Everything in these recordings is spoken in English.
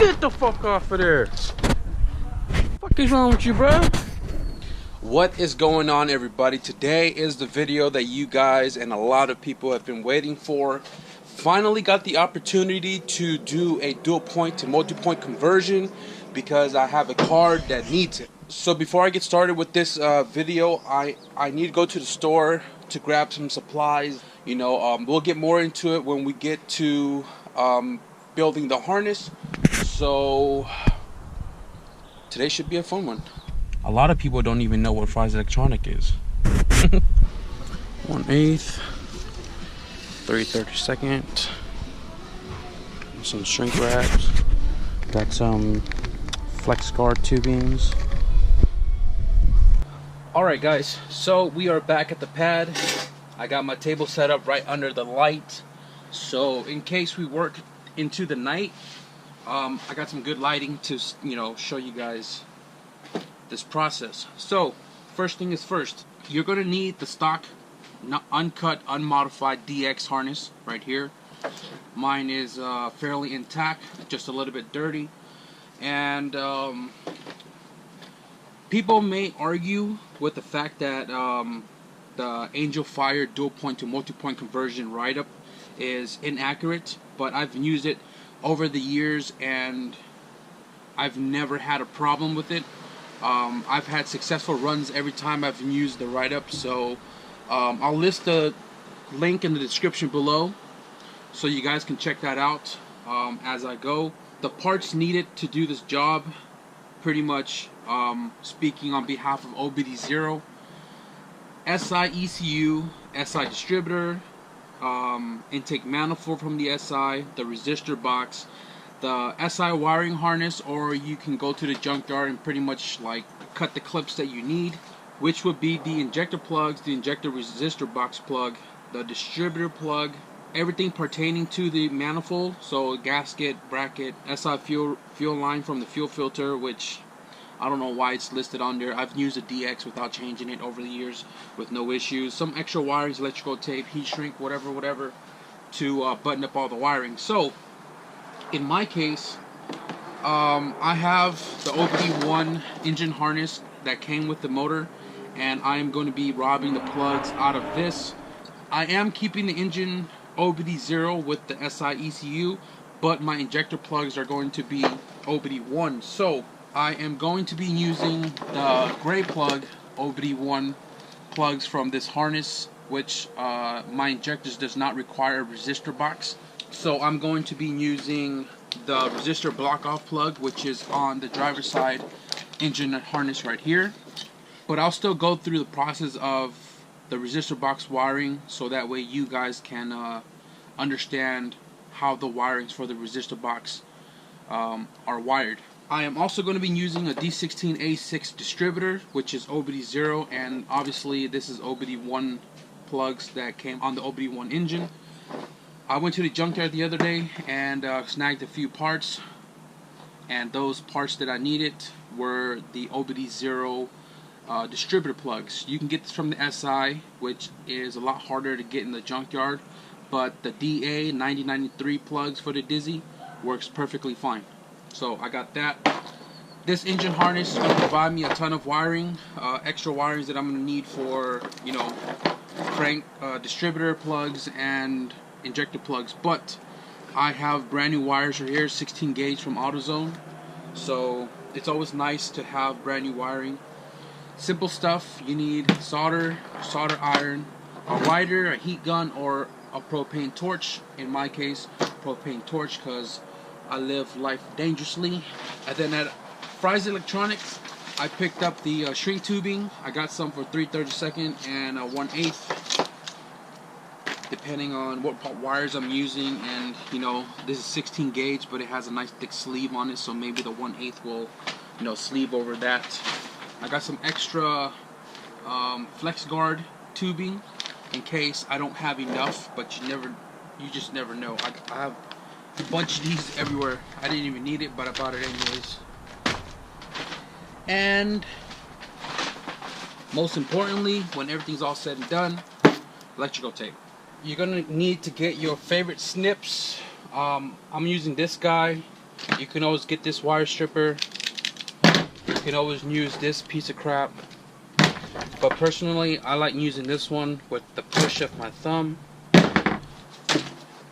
Get the fuck off of there. What is wrong with you, bro? What is going on, everybody? Today is the video that you guys and a lot of people have been waiting for. Finally got the opportunity to do a dual point to multi-point conversion because I have a card that needs it. So before I get started with this video, I need to go to the store to grab some supplies. You know, we'll get more into it when we get to building the harness. So today should be a fun one. A lot of people don't even know what Fry's Electronic is. 1/8, 3/32, some shrink wraps, got some flex guard tubings. Alright guys, so we are back at the pad. I got my table set up right under the light, so in case we work into the night, I got some good lighting to, you know, show you guys this process. So first thing is first, you're going to need the stock uncut, unmodified DX harness right here. Mine is fairly intact, just a little bit dirty, and people may argue with the fact that the Angel Fire dual point to multi-point conversion write-up is inaccurate, but I've used it over the years and I've never had a problem with it. I've had successful runs every time I've used the write-up, so I'll list the link in the description below so you guys can check that out as I go. The parts needed to do this job, pretty much speaking on behalf of OBD0, SI ECU, SI distributor, intake manifold from the SI, the resistor box, the SI wiring harness, or you can go to the junkyard and pretty much like cut the clips that you need, which would be the injector plugs, the injector resistor box plug, the distributor plug, everything pertaining to the manifold, so gasket, bracket, SI fuel line from the fuel filter, which I don't know why it's listed on there. I've used a DX without changing it over the years with no issues. Some extra wirings, electrical tape, heat shrink, whatever, to button up all the wiring. So in my case, I have the OBD1 engine harness that came with the motor, and I am going to be robbing the plugs out of this. I am keeping the engine OBD0 with the SI ECU, but my injector plugs are going to be OBD1. So I am going to be using the gray plug OBD1 plugs from this harness, which my injectors does not require a resistor box. So I'm going to be using the resistor block off plug, which is on the driver's side engine harness right here. But I'll still go through the process of the resistor box wiring, so that way you guys can understand how the wirings for the resistor box are wired. I am also going to be using a D16A6 distributor, which is OBD0, and obviously this is OBD1 plugs that came on the OBD1 engine. I went to the junkyard the other day and snagged a few parts, and those parts that I needed were the OBD0 distributor plugs. You can get this from the SI, which is a lot harder to get in the junkyard, but the DA 9093 plugs for the Dizzy works perfectly fine. So I got that. This engine harness is going to provide me a ton of wiring, extra wirings that I'm going to need for, you know, crank distributor plugs and injector plugs. But I have brand new wires right here, 16 gauge from AutoZone. So it's always nice to have brand new wiring. Simple stuff. You need solder iron, a lighter, a heat gun, or a propane torch. In my case, propane torch, because I live life dangerously. And then at Fry's Electronics, I picked up the shrink tubing. I got some for 3/32 and 1/8, depending on what wires I'm using. And you know, this is 16 gauge, but it has a nice thick sleeve on it, so maybe the 1/8 will, you know, sleeve over that. I got some extra flex guard tubing in case I don't have enough, but you just never know. I have a bunch of these everywhere. I didn't even need it, but I bought it anyways. And most importantly, when everything's all said and done, electrical tape. You're gonna need to get your favorite snips. I'm using this guy. You can always get this wire stripper. You can always use this piece of crap. But personally, I like using this one with the push of my thumb.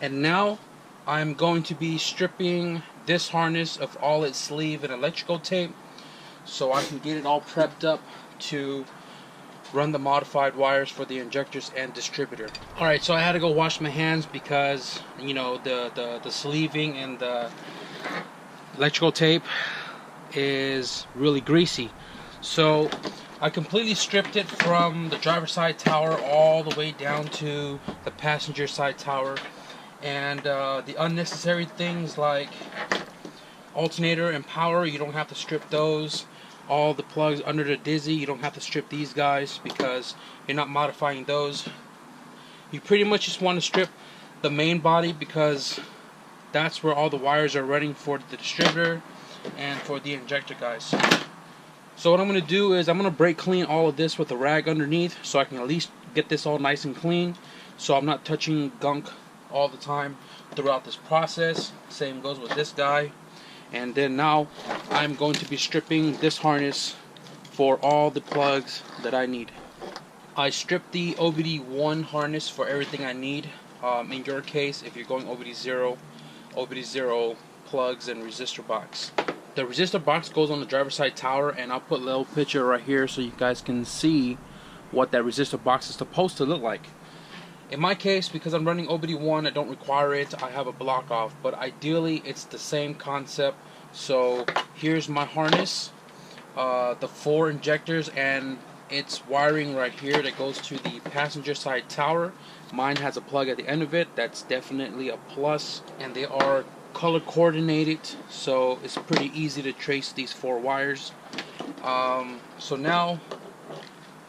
And now I'm going to be stripping this harness of all its sleeve and electrical tape so I can get it all prepped up to run the modified wires for the injectors and distributor. Alright, so I had to go wash my hands because, you know, the sleeving and the electrical tape is really greasy. So I completely stripped it from the driver's side tower all the way down to the passenger side tower. And the unnecessary things like alternator and power, you don't have to strip those. All the plugs under the dizzy, you don't have to strip these guys because you're not modifying those. You pretty much just want to strip the main body because that's where all the wires are running for the distributor and for the injector guys. So what I'm going to do is I'm going to brake clean all of this with a rag underneath so I can at least get this all nice and clean so I'm not touching gunk all the time throughout this process. Same goes with this guy. And then now I'm going to be stripping this harness for all the plugs that I need. I stripped the OBD1 harness for everything I need. In your case, if you're going OBD0 plugs and resistor box. The resistor box goes on the driver's side tower, and I'll put a little picture right here so you guys can see what that resistor box is supposed to look like. In my case, because I'm running OBD1, I don't require it. I have a block off, but ideally it's the same concept. So here's my harness, the 4 injectors, and it's wiring right here that goes to the passenger side tower. Mine has a plug at the end of it. That's definitely a plus, and they are color coordinated, so it's pretty easy to trace these 4 wires. So now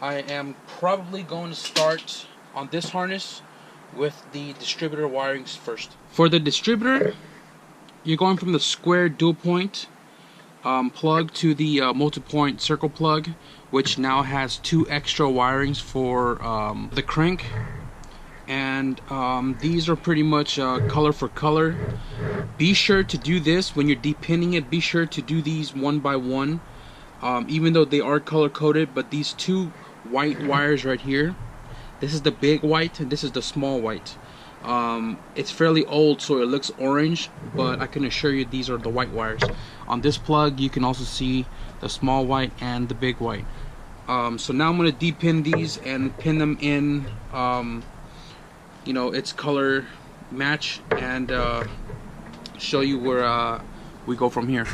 I am probably going to start on this harness with the distributor wirings first. For the distributor, you're going from the square dual point plug to the multi-point circle plug, which now has 2 extra wirings for the crank. And these are pretty much color for color. Be sure to do this when you're depinning it. Be sure to do these one by one, even though they are color coded. But these 2 white wires right here, this is the big white and this is the small white. It's fairly old, so it looks orange, but I can assure you these are the white wires. On this plug, you can also see the small white and the big white. So now I'm going to depin these and pin them in, you know, its color match, and show you where we go from here.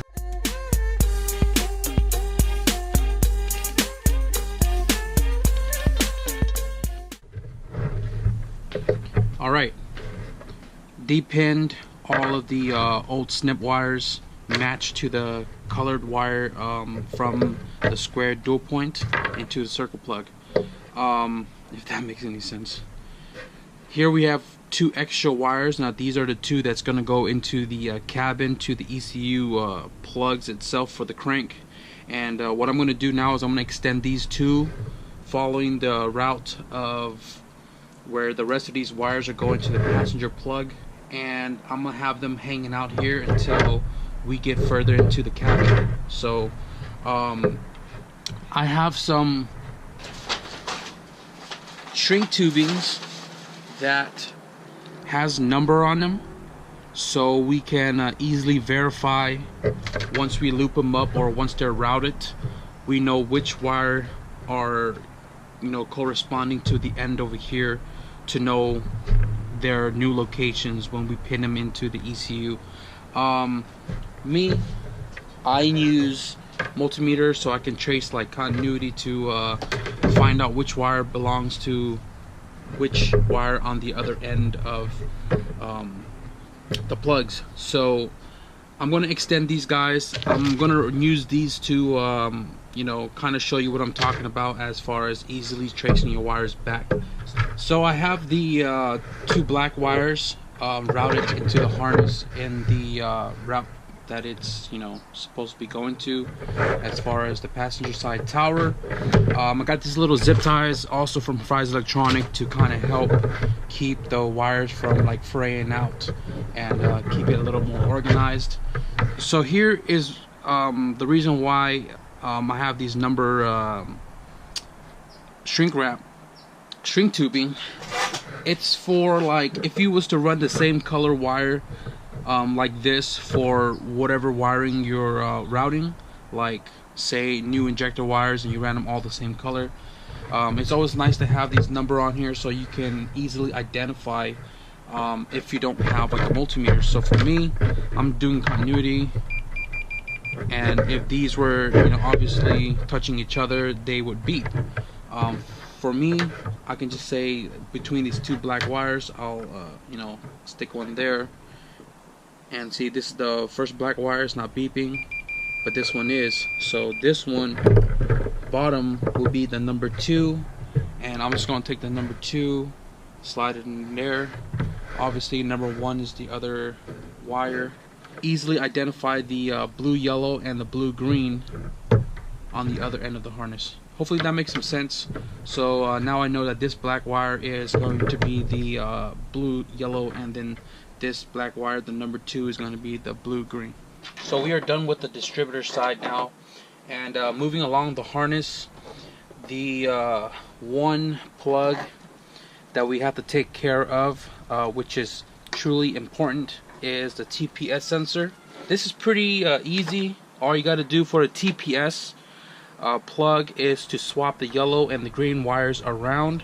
Alright, depinned all of the old snip wires, matched to the colored wire from the square dual point into the circle plug, if that makes any sense. Here we have 2 extra wires. Now these are the 2 that's going to go into the cabin, to the ECU plugs itself for the crank. And what I'm going to do now is I'm going to extend these 2 following the route of where the rest of these wires are going to the passenger plug, and I'm gonna have them hanging out here until we get further into the cabin. So I have some shrink tubings that has number on them, so we can easily verify once we loop them up, or once they're routed, we know which wire are, you know, corresponding to the end over here, to know their new locations when we pin them into the ECU. I use multimeter so I can trace like continuity to find out which wire belongs to which wire on the other end of the plugs. So I'm going to extend these guys. I'm going to use these to you know, kind of show you what I'm talking about as far as easily tracing your wires back. So I have the 2 black wires routed into the harness in the route that it's, you know, supposed to be going to, as far as the passenger side tower. I got these little zip ties also from Fry's Electronic to kind of help keep the wires from like fraying out and keep it a little more organized. So here is the reason why I have these number shrink tubing. It's for, like, if you was to run the same color wire like this for whatever wiring you're routing, like say new injector wires, and you ran them all the same color. It's always nice to have these number on here so you can easily identify if you don't have like a multimeter. So for me, I'm doing continuity, and if these were, you know, obviously touching each other, they would beep. For me, I can just say between these two black wires, I'll you know, stick one there, and see, this is the first black wire. It's not beeping, but this one is. So this one bottom will be the number 2, and I'm just going to take the number 2, slide it in there. Obviously number 1 is the other wire. Easily identify the blue yellow and the blue green on the other end of the harness. Hopefully that makes some sense. So now I know that this black wire is going to be the blue yellow, and then this black wire, the number 2, is going to be the blue green. So we are done with the distributor side now, and moving along the harness, the one plug that we have to take care of, which is truly important, is the TPS sensor. This is pretty easy. All you got to do for the TPS plug is to swap the yellow and the green wires around,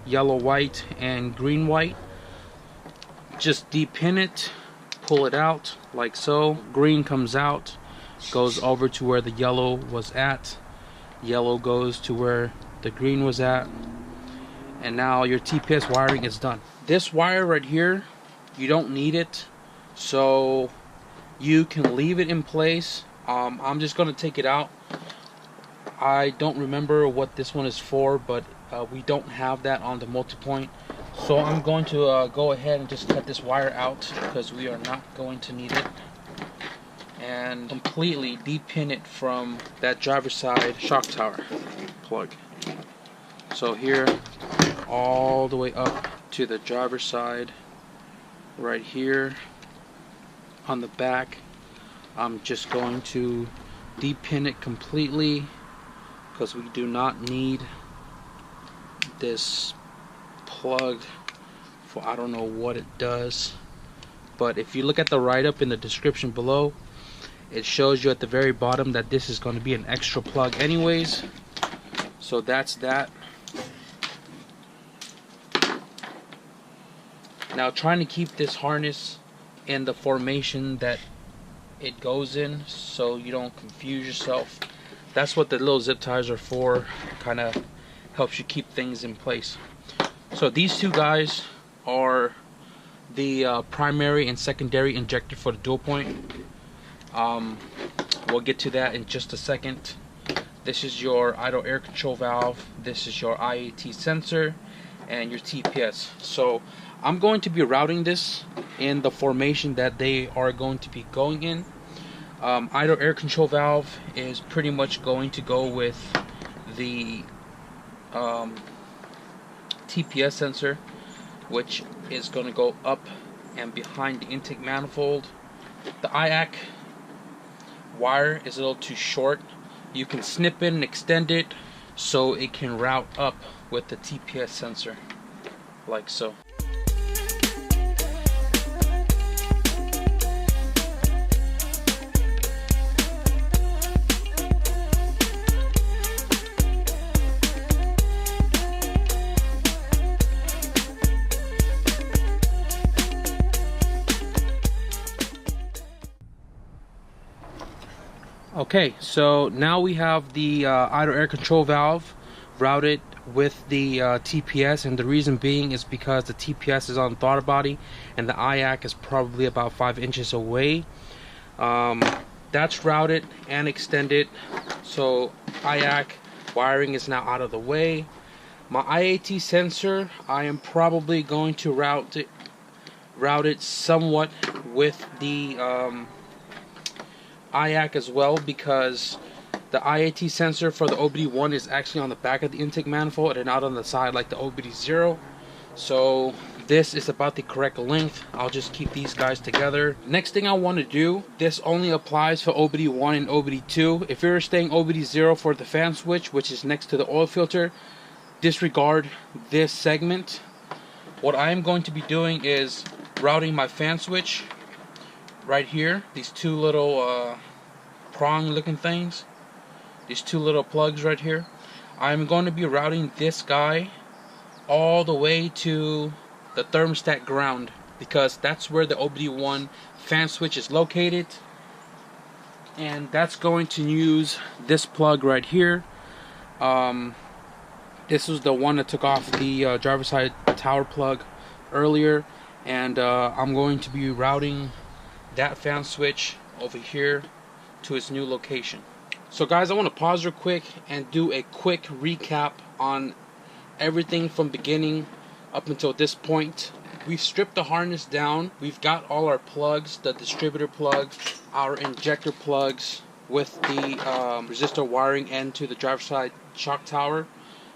yellow white and green white. Just depin it, pull it out like so. Green comes out, goes over to where the yellow was at, yellow goes to where the green was at, and now your TPS wiring is done. This wire right here, you don't need it, so you can leave it in place. I'm just going to take it out. I don't remember what this one is for, but we don't have that on the multi-point. So I'm going to go ahead and just cut this wire out, because we are not going to need it, and completely depin it from that driver's side shock tower plug. So here, all the way up to the driver's side, right here on the back, I'm just going to depin it completely, because we do not need this plug for, I don't know what it does. But if you look at the write-up in the description below, it shows you at the very bottom that this is going to be an extra plug anyways. So that's that. Now, trying to keep this harness in the formation that it goes in so you don't confuse yourself. That's what the little zip ties are for. Kind of helps you keep things in place. So these two guys are the primary and secondary injector for the dual point. We'll get to that in just a second. This is your idle air control valve, this is your IAT sensor, and your TPS. So I'm going to be routing this in the formation that they are going to be going in. Idle air control valve is pretty much going to go with the TPS sensor, which is going to go up and behind the intake manifold. The IAC wire is a little too short. You can snip it and extend it so it can route up with the TPS sensor, like so. Okay, so now we have the idle air control valve routed with the TPS, and the reason being is because the TPS is on the throttle body and the IAC is probably about 5 inches away. That's routed and extended, so IAC wiring is now out of the way. My IAT sensor, I am probably going to route it somewhat with the IAC as well, because the IAT sensor for the OBD1 is actually on the back of the intake manifold and not on the side like the OBD0. So this is about the correct length. I'll just keep these guys together. Next thing I want to do, this only applies for OBD1 and OBD2. If you're staying OBD0 for the fan switch, which is next to the oil filter, disregard this segment. What I am going to be doing is routing my fan switch right here. These two little prong looking things. These two little plugs right here. I'm going to be routing this guy all the way to the thermostat ground, because that's where the OBD1 fan switch is located, and that's going to use this plug right here. This was the one that took off the driver's side tower plug earlier, and I'm going to be routing that fan switch over here to its new location. So guys, I want to pause real quick and do a quick recap on everything from beginning up until this point. We've stripped the harness down. We've got all our plugs, the distributor plug, our injector plugs with the resistor wiring end to the driver's side shock tower.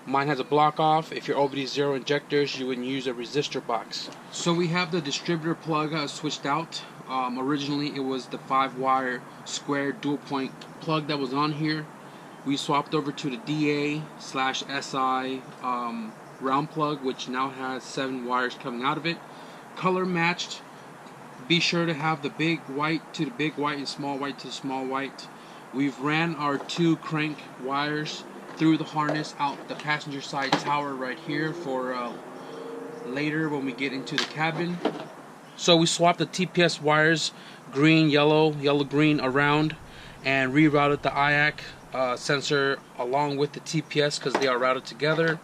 Mine has a block off. If you're OBD0 injectors, you would use a resistor box. So we have the distributor plug switched out. Originally it was the 5-wire square dual point plug that was on here. We swapped over to the DA/SI round plug, which now has 7 wires coming out of it. Color matched. Be sure to have the big white to the big white and small white to the small white. We've ran our 2 crank wires through the harness out the passenger side tower right here for later when we get into the cabin. So we swapped the TPS wires, green, yellow, yellow, green around, and rerouted the IAC sensor along with the TPS because they are routed together.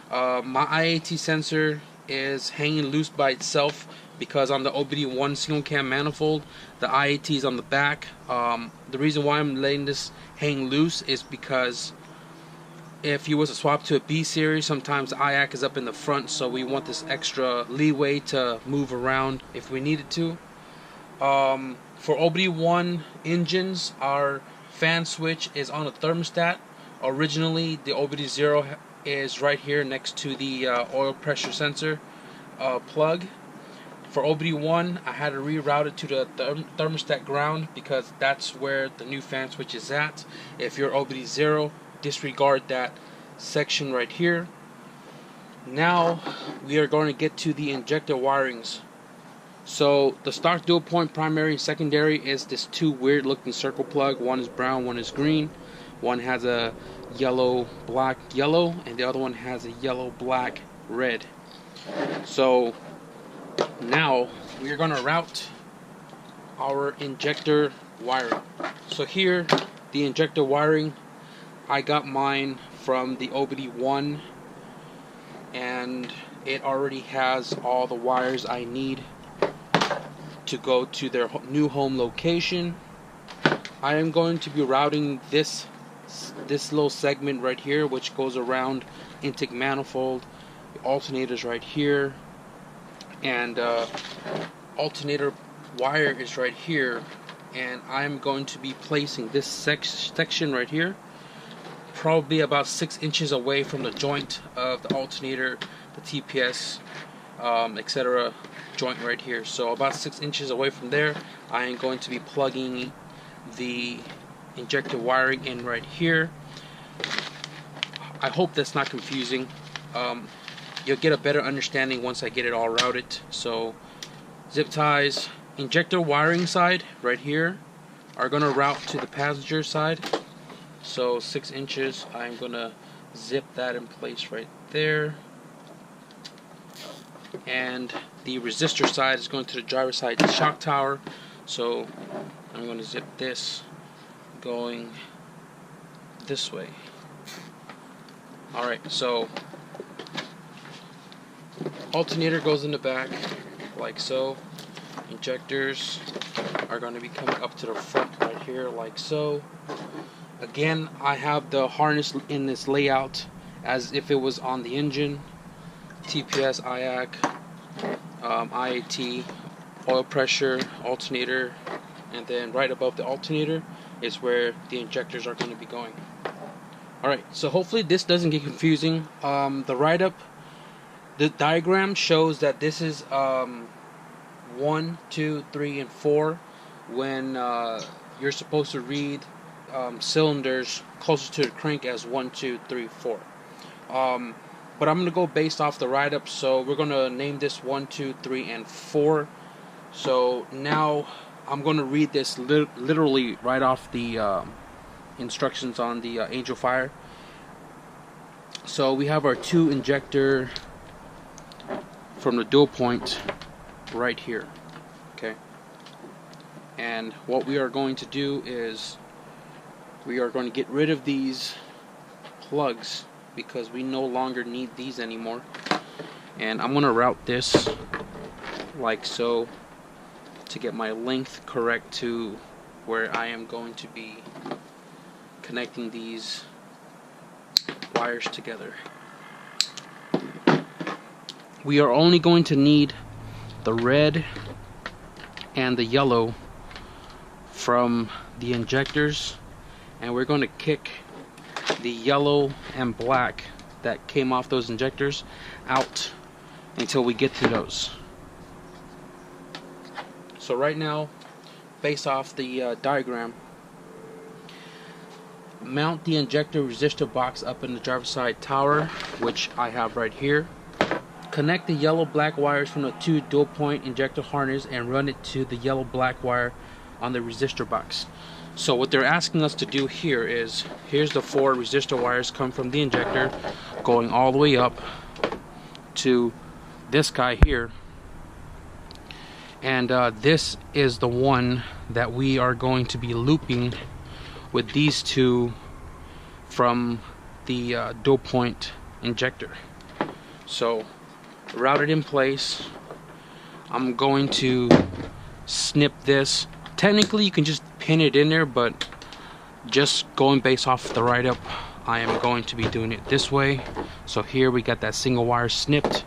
My IAT sensor is hanging loose by itself because on the OBD1 single cam manifold, the IAT is on the back. The reason why I'm letting this hang loose is because if you was to swap to a B series, sometimes the IAC is up in the front, so we want this extra leeway to move around if we needed to. For OBD1 engines, our fan switch is on a thermostat. Originally, the OBD0 is right here next to the oil pressure sensor plug. For OBD1, I had to reroute it to the thermostat ground because that's where the new fan switch is at. If you're OBD0, disregard that section right here. Now we are going to get to the injector wirings. So the stock dual point primary and secondary is this 2 weird looking circle plug. One is brown, one is green. One has a yellow, black, yellow, and the other one has a yellow, black, red. So now we are going to route our injector wiring. So here, the injector wiring, I got mine from the OBD1, and it already has all the wires I need to go to their new home location. I am going to be routing this little segment right here, which goes around intake manifold. The alternator's right here, and alternator wire is right here, and I'm going to be placing this section right here probably about 6 inches away from the joint of the alternator, the TPS, etc. joint right here. So about 6 inches away from there, I am going to be plugging the injector wiring in right here. I hope that's not confusing. You'll get a better understanding once I get it all routed. So zip ties, injector wiring side right here are going to route to the passenger side. So 6 inches, I'm going to zip that in place right there. And the resistor side is going to the driver's side shock tower. So I'm going to zip this going this way. Alright, so alternator goes in the back like so. Injectors are going to be coming up to the front right here like so. Again, I have the harness in this layout as if it was on the engine. TPS, IAC, IAT, oil pressure, alternator, and then right above the alternator is where the injectors are going to be going. Alright, so hopefully this doesn't get confusing. The write-up The diagram shows that this is 1, 2, 3, and 4 when you're supposed to read cylinders closer to the crank as 1, 2, 3, 4. But I'm gonna go based off the write-up, so we're gonna name this 1, 2, 3, and 4. So now I'm gonna read this literally right off the instructions on the Angel Fire. So we have our 2 injector from the dual point right here, okay? And what we are going to do is we are going to get rid of these plugs because we no longer need these anymore. And I'm going to route this like so to get my length correct to where I am going to be connecting these wires together. We are only going to need the red and the yellow from the injectors, and we're going to kick the yellow and black that came off those injectors out until we get to those. So right now, based off the diagram, mount the injector resistor box up in the driver's side tower, which I have right here. Connect the yellow-black wires from the 2 dual-point injector harness and run it to the yellow-black wire on the resistor box. So what they're asking us to do here is, here's the 4 resistor wires come from the injector going all the way up to this guy here. And this is the one that we are going to be looping with these 2 from the dual-point injector. So routed in place, I'm going to snip this. Technically you can just pin it in there, but just going based off the write-up, I am going to be doing it this way. So here we got that single wire snipped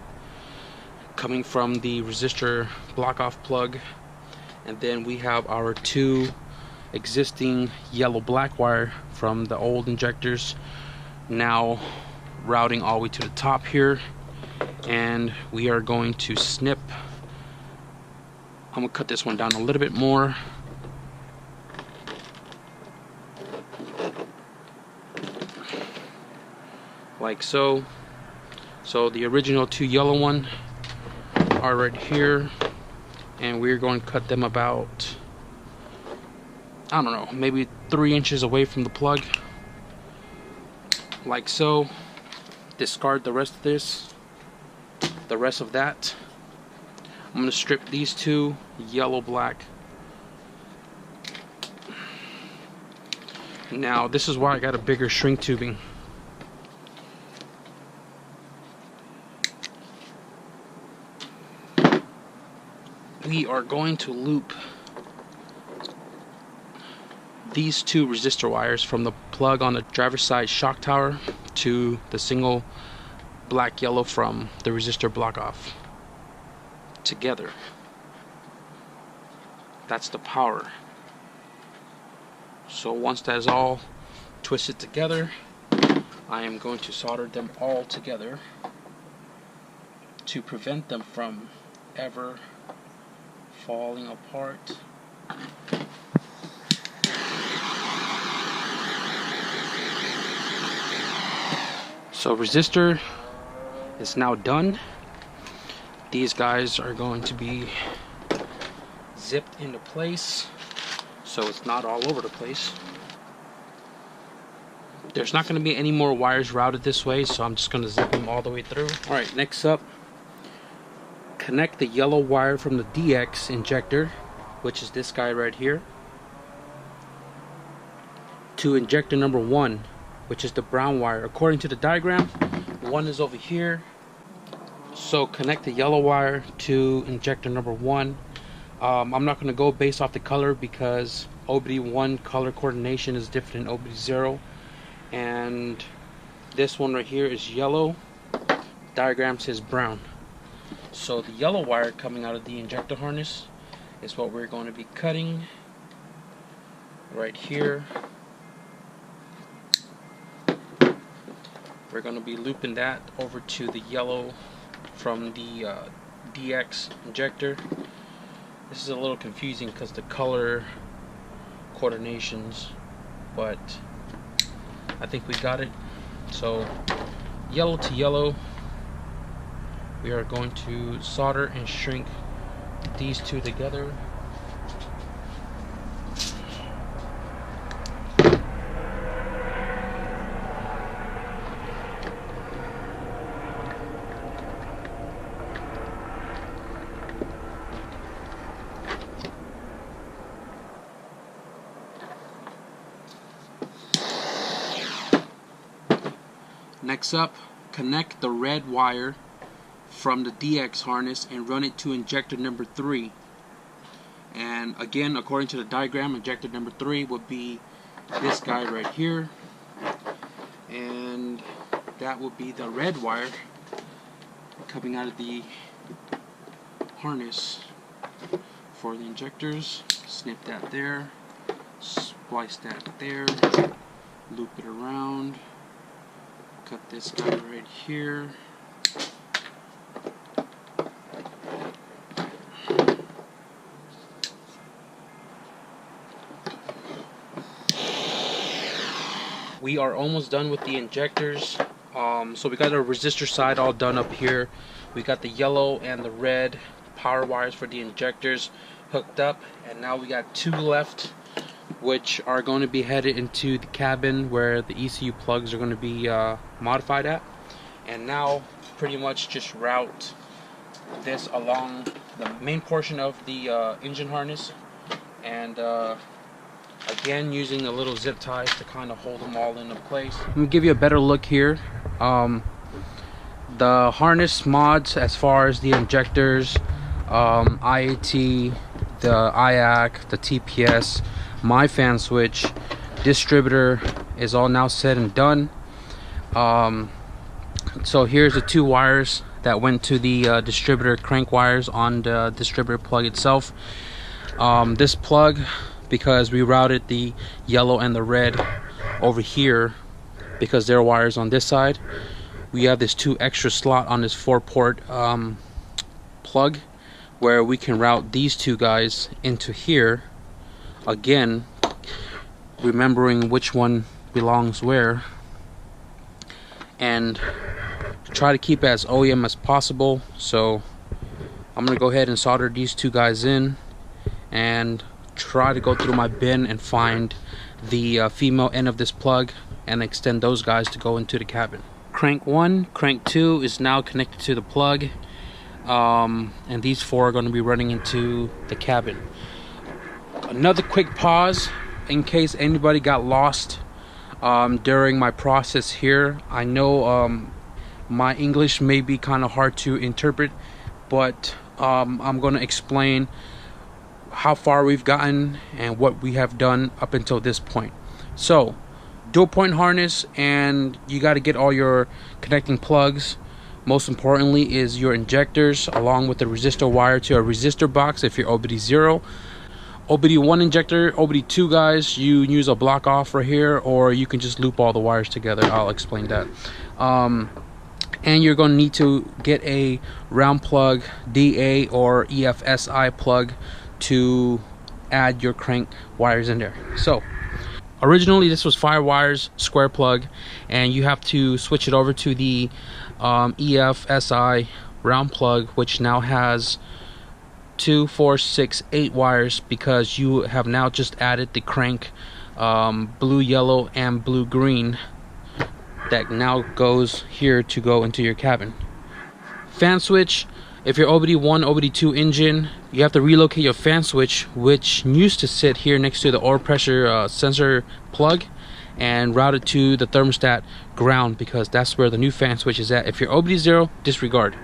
coming from the resistor block off plug, and then we have our 2 existing yellow black wire from the old injectors now routing all the way to the top here. And we are going to snip. I'm going to cut this one down a little bit more. Like so. So the original 2 yellow one are right here. And we're going to cut them about, I don't know, maybe 3 inches away from the plug. Like so. Discard the rest of this. The rest of that. I'm going to strip these 2 yellow black. Now this is why I got a bigger shrink tubing. We are going to loop these 2 resistor wires from the plug on the driver's side shock tower to the single black yellow from the resistor block off together. That's the power. So once that is all twisted together, I am going to solder them all together to prevent them from ever falling apart. So resistor is now done. These guys are going to be zipped into place so it's not all over the place. There's not going to be any more wires routed this way, so I'm just going to zip them all the way through. Alright, next up, connect the yellow wire from the DX injector, which is this guy right here, to injector number 1, which is the brown wire. According to the diagram, 1 is over here. So connect the yellow wire to injector number 1. I'm not going to go based off the color because OBD1 color coordination is different than OBD0. And this one right here is yellow. Diagram says brown. So the yellow wire coming out of the injector harness is what we're going to be cutting right here. We're going to be looping that over to the yellow from the DX injector. This is a little confusing because the color coordinations, but I think we got it. So yellow to yellow, we are going to solder and shrink these two together. Next up, connect the red wire from the DX harness and run it to injector number 3. And again, according to the diagram, injector number 3 would be this guy right here, and that would be the red wire coming out of the harness for the injectors. Snip that there, splice that there, loop it around, cut this guy right here. We are almost done with the injectors. So we got our resistor side all done up here. We got the yellow and the red power wires for the injectors hooked up, and now we got 2 left, which are going to be headed into the cabin where the ECU plugs are going to be modified at. And now pretty much just route this along the main portion of the engine harness, and again using a little zip ties to kind of hold them all into place. Let me give you a better look here. The harness mods as far as the injectors, IAT, the IAC, the TPS, my fan switch, distributor is all now said and done. So here's the 2 wires that went to the distributor crank wires on the distributor plug itself. This plug, because we routed the yellow and the red over here because their wires on this side, we have this 2 extra slot on this 4-port plug where we can route these 2 guys into here, again remembering which one belongs where, and try to keep it as OEM as possible. So I'm gonna go ahead and solder these 2 guys in and try to go through my bin and find the female end of this plug and extend those guys to go into the cabin. Crank 1, crank 2 is now connected to the plug, and these 4 are going to be running into the cabin. Another quick pause in case anybody got lost during my process here. I know my English may be kind of hard to interpret, but I'm going to explain how far we've gotten and what we have done up until this point. So dual point harness, and you got to get all your connecting plugs. Most importantly is your injectors along with the resistor wire to a resistor box if you're OBD0. OBD1 injector, OBD2 guys, you use a block off right here, or you can just loop all the wires together. I'll explain that. And you're going to need to get a round plug DA or EFSI plug to add your crank wires in there. So originally this was 5 wires square plug, and you have to switch it over to the EFSI round plug, which now has 2, 4, 6, 8 wires, because you have now just added the crank blue, yellow, and blue, green that now goes here to go into your cabin. Fan switch, if you're OBD1, OBD2 engine, you have to relocate your fan switch, which used to sit here next to the oil pressure sensor plug, and route it to the thermostat ground, because that's where the new fan switch is at. If you're OBD0, disregard.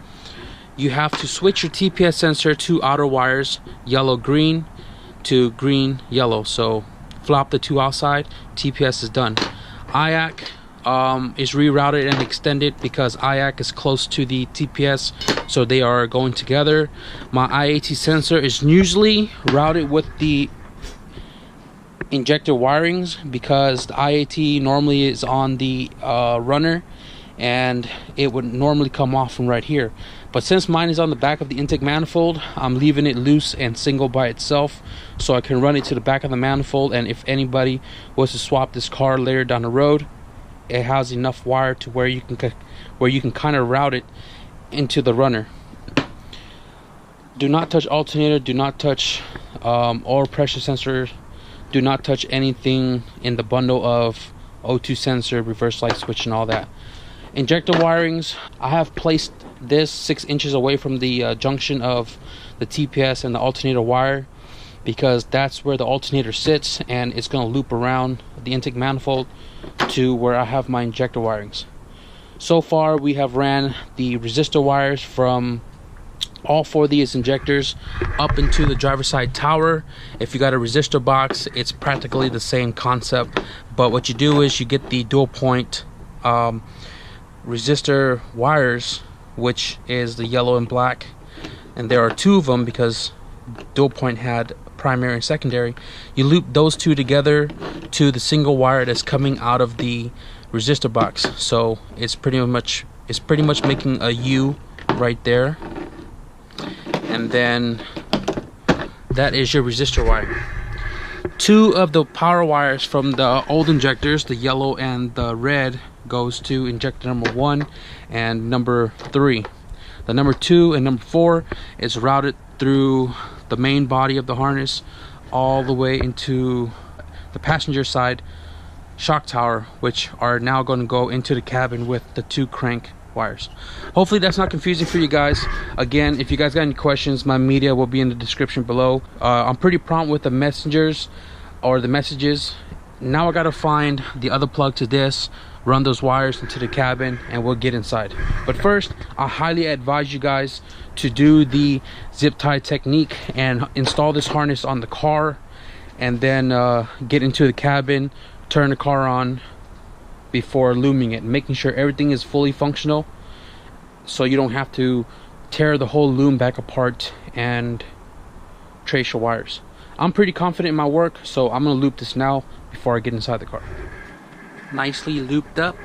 You have to switch your TPS sensor to outer wires, yellow green to green yellow. So flop the 2 outside, TPS is done. IAC is rerouted and extended because IAC is close to the TPS, so they are going together. My IAT sensor is usually routed with the injector wirings because the IAT normally is on the runner, and it would normally come off from right here. But since mine is on the back of the intake manifold, I'm leaving it loose and single by itself, so I can run it to the back of the manifold, and if anybody was to swap this car later down the road, it has enough wire to where you can kind of route it into the runner. Do not touch alternator, do not touch oil pressure sensor, do not touch anything in the bundle of O2 sensor, reverse light switch, and all that. Injector wirings, I have placed this 6 inches away from the junction of the TPS and the alternator wire, because that's where the alternator sits, and it's going to loop around the intake manifold to where I have my injector wirings. So far we have ran the resistor wires from all 4 of these injectors up into the driver's side tower. If you got a resistor box, it's practically the same concept, but what you do is you get the dual point resistor wires, which is the yellow and black, and there are 2 of them because dual point had primary and secondary. You loop those 2 together to the single wire that's coming out of the resistor box, so it's pretty much making a U right there, and then that is your resistor wire. 2 of the power wires from the old injectors, the yellow and the red, goes to injector number 1 and number 3. The number 2 and number 4 is routed through the main body of the harness all the way into the passenger side shock tower, which are now going to go into the cabin with the 2 crank wires. Hopefully that's not confusing for you guys. Again, if you guys got any questions, my media will be in the description below. I'm pretty prompt with the messengers or the messages. Now I gotta find the other plug to this, run those wires into the cabin, and we'll get inside. But first, I highly advise you guys to do the zip tie technique and install this harness on the car, and then get into the cabin, turn the car on before looming it, making sure everything is fully functional so you don't have to tear the whole loom back apart and trace your wires. I'm pretty confident in my work, so I'm gonna loop this now before I get inside the car. Nicely looped up,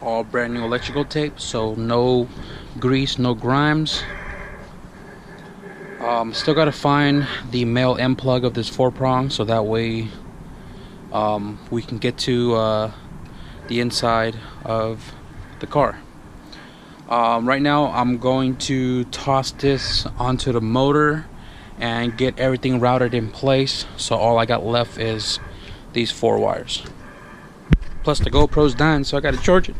all brand new electrical tape, so no grease, no grimes. Still gotta find the male end plug of this 4-prong, so that way we can get to the inside of the car. Right now I'm going to toss this onto the motor and get everything routed in place, so all I got left is these 4 wires. Plus the GoPro's dying, so I gotta charge it.